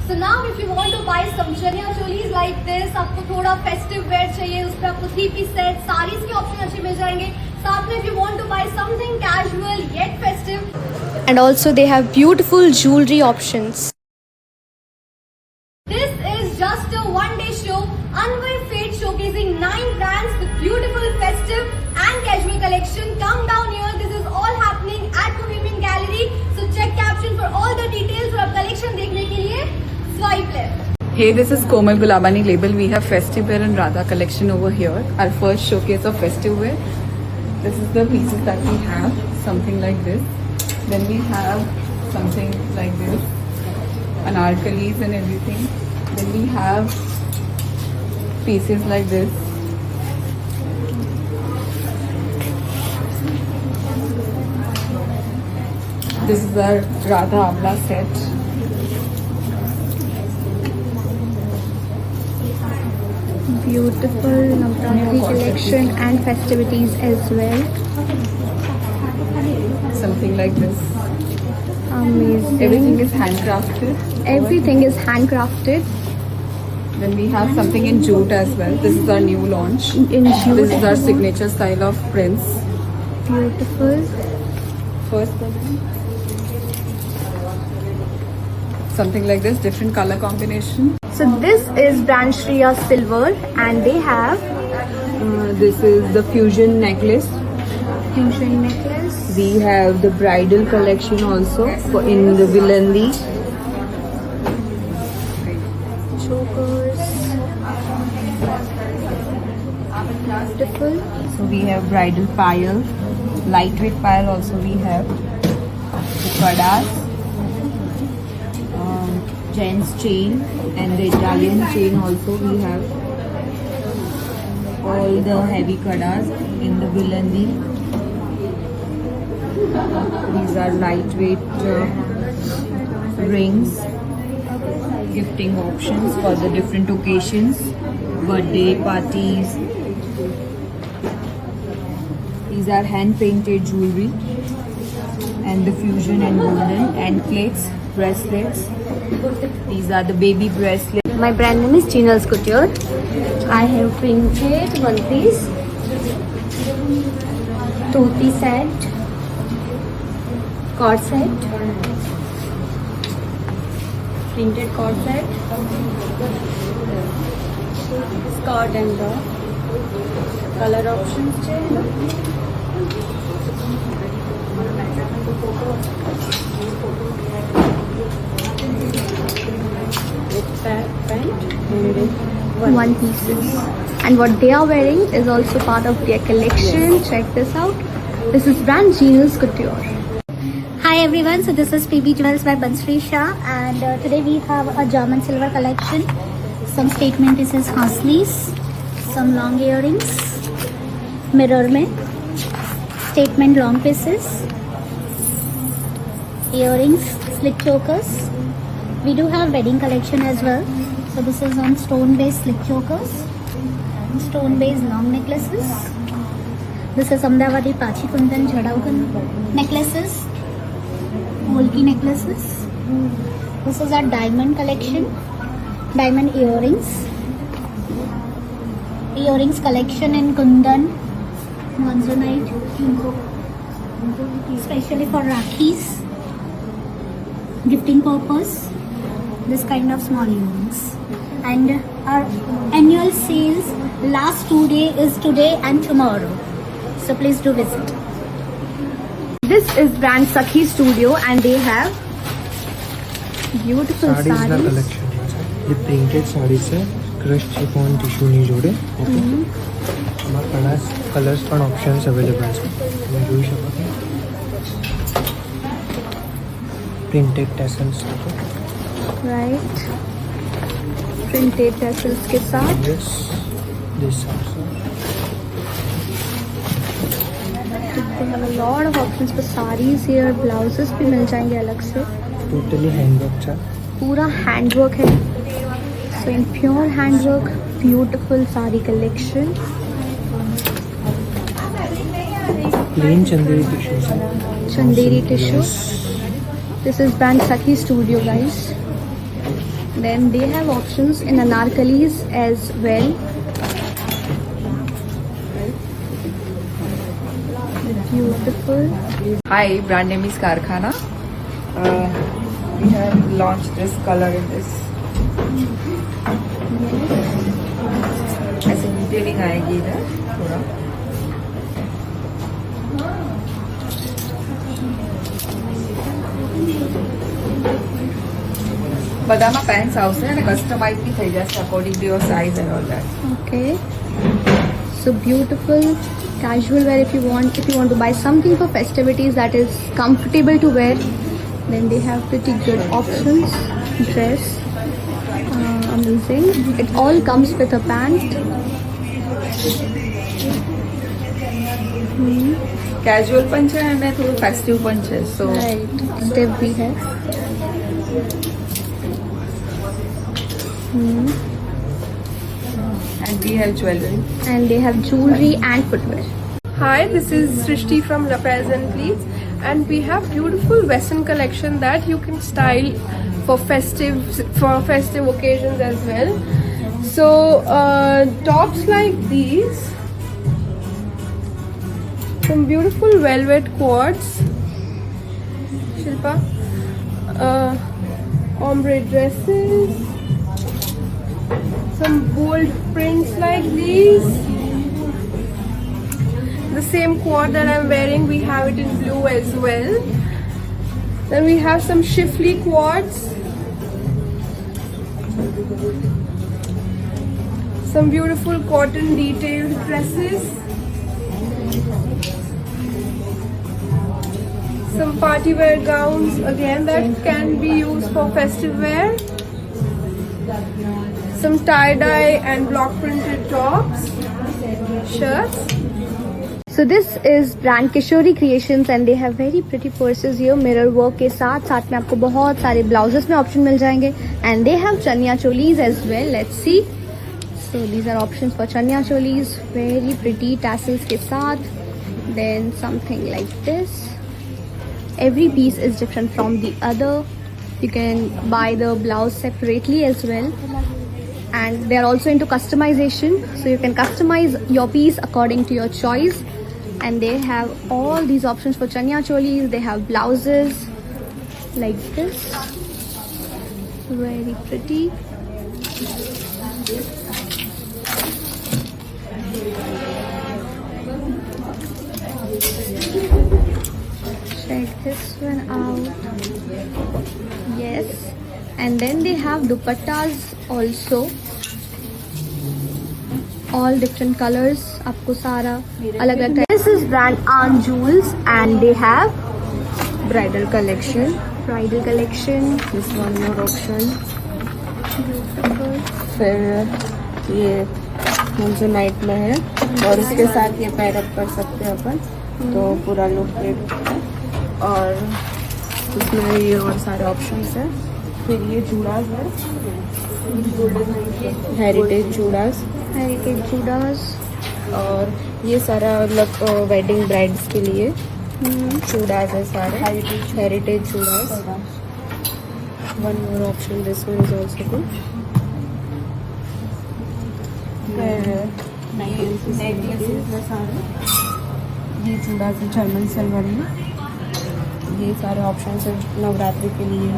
So now if you want to buy some chaniya cholis like this, आपको थोड़ा festive wear चाहिए, उस पर आपको 3-piece set, sarees के option अच्छे मिल जाएंगे. साथ में if you want to buy something casual yet festive, And also they have beautiful jewelry options. this is just a one-day show. Anwar Fate showcasing 9 brands with beautiful festive and casual collection. Come down here. This is all happening at Bohemian Gallery. So check caption for all the details. और अब collection देखने के लिए swipe left. Hey, this is Komal Gulabani label. We have festive wear and Radha collection over here. Our first showcase of festive wear. This is the pieces that we have. Something like this. Then we have something like this. Anarkalis and everything. Then we have pieces like this. This is our Radha Amla set. Beautiful Navratri collection and festivities as well. Something like this. Amazing. Everything is handcrafted. Everything is handcrafted. Then we have something in jute as well. This is our new launch. In jute. This is our signature style of prints. Beautiful. First one. Something like this, different color combination. So this is brand Shriya Silver and they have This is the fusion necklace. fusion necklace. We have the bridal collection also in the Vilandi. Chokers. Beautiful. So we have bridal pile, lightweight pile also we have. The kadas, gents chain and the Italian chain also we have. All the heavy kadas in the Vilandi. These are lightweight rings, gifting options for the different occasions, birthday parties. These are hand painted jewelry and the fusion and golden anklets, bracelets. These are the baby bracelets. My brand name is Jinal's Couture. I have printed one piece, dhoti set, cord set, printed cord set, skirt and the color options one pieces. And what they are wearing is also part of their collection. Check this out. This is brand Jinal's Couture. Hi everyone, so this is PB Jewels by Bansri Shah and today we have a German silver collection, some statement pieces, haslis, some long earrings, mirror mein, statement long pieces, earrings, slit chokers. We do have wedding collection as well. So this is on stone based slit chokers, stone based long necklaces. This is Ahmedabadi Pachi Kundan Jhadaukan necklaces, Polki necklaces. This is our diamond collection, diamond earrings, earrings collection in Kundan, Monzonite, especially for Rakhis, gifting purpose. This kind of small earrings. And our annual sales last 2 days is today and tomorrow. So please do visit. This is brand Sakhi Studio and they have beautiful saris का sarees. Collection है ये printed saris है crush chiffon टिश्यूની જોડે okay એમાં colours પણ options available છે તમે જોઈ શકો છો પ્રિન્ટેડ ટેસલ્સ Right. Printed tassels के साथ. Yes this also They have a lot of options for sarees here. Blouses भी मिल जाएंगे अलग से. टोटली हैंडवर्क છે पूरा हैंडवर्क है. So in pure handwork, beautiful saree collection. Plain Chanderi tissue છે Chanderi tissue. This is brand Sakhi Studio, guys. Then they have options in anarkalis as well. Beautiful. Hi, brand name is Karkhana. We have launched this color in this. ऐसे detailing आएगी इधर थोड़ा. બધામાં pants આવશે અને customise બી થઈ જશે according to your size and all that. Okay. So beautiful casual wear if you want to buy something for festivities that is comfortable to wear, then they have pretty good options. Dress, amazing. It all comes with a pant. Casual પણ છે અને થોડું festive પણ છે. સો Right. Stiff bhi hai. And we have jewellery. And they have jewelry and footwear. Hi, this is Srishti from La Present Please, and we have beautiful Western collection that you can style for festive occasions as well. So tops like these, some beautiful velvet quads, Shilpa, ombre dresses, some bold prints like these. The same quad that I'm wearing, we have it in blue as well. Then we have some Shifley quads, some beautiful cotton detailed dresses, some party wear gowns again that can be used for festive wear, some tie-dye and block printed tops, shirts. So this is brand Kishori Creations and they have very pretty purses here mirror work के साथ में आपको बहुत सारे blouses में option मिल जाएंगे and they have chania cholis as well. Let's see. So these are options for chania cholis, very pretty tassels के साथ. Then something like this. Every piece is different from the other. You can buy the blouse separately as well. And they are also into customization, so you can customize your piece according to your choice. And they have all these options for chania cholis. They have blouses like this, very pretty. Check this one out. Yes. And then they have dupattas also, all different colors. आपको सारा अलग अलग. This is brand Aunt Jewels and they have Bridal collection. This One more option. beautiful. फिर ये मोज़ोनाइट में है और इसके साथ ये पैर अप कर सकते हैं अपन, तो पूरा लुक और इसमें ये और सारे ऑप्शंस हैं. फिर ये चूड़ास है, हेरिटेज चूड़ास, और ये सारा मतलब वेडिंग ब्राइड्स के लिए चूड़ास है सारे, हेरिटेज चूड़ास. One more option, this one is also good. Necklaces है सारे, ये चूड़ास है जर्मन सिल्वर में. ये सारे ऑप्शन है नवरात्रि के लिए.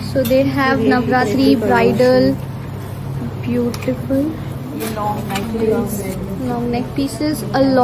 So they have Navratri bridal, beautiful ये long long neck pieces, a lot.